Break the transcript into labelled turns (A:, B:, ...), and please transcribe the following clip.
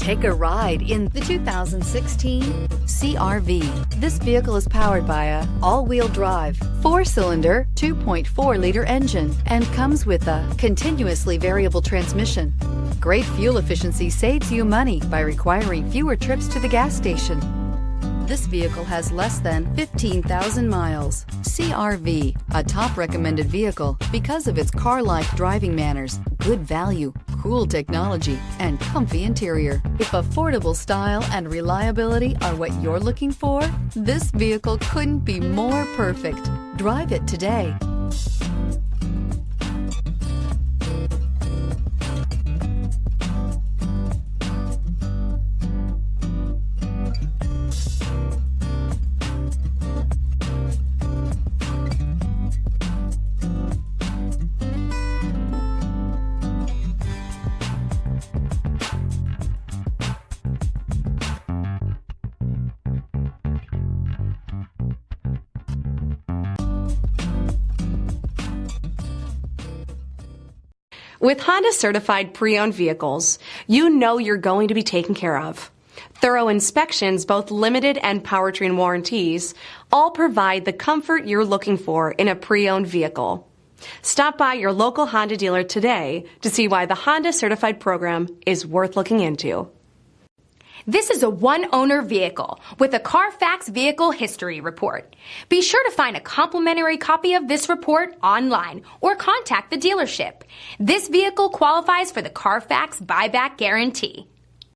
A: Take a ride in the 2016 CR-V. This vehicle is powered by a all-wheel drive, 4-cylinder, 2.4-liter engine and comes with a continuously variable transmission. Great fuel efficiency saves you money by requiring fewer trips to the gas station. This vehicle has less than 15,000 miles. CR-V, a top recommended vehicle because of its car-like driving manners, good value, cool technology, and comfy interior. If affordable style and reliability are what you're looking for, this vehicle couldn't be more perfect. Drive it today.
B: With Honda certified pre-owned vehicles, you know you're going to be taken care of. Thorough inspections, both limited and powertrain warranties, all provide the comfort you're looking for in a pre-owned vehicle. Stop by your local Honda dealer today to see why the Honda certified program is worth looking into.
C: This is a one-owner vehicle with a Carfax Vehicle History Report. Be sure to find a complimentary copy of this report online or contact the dealership. This vehicle qualifies for the Carfax Buyback Guarantee.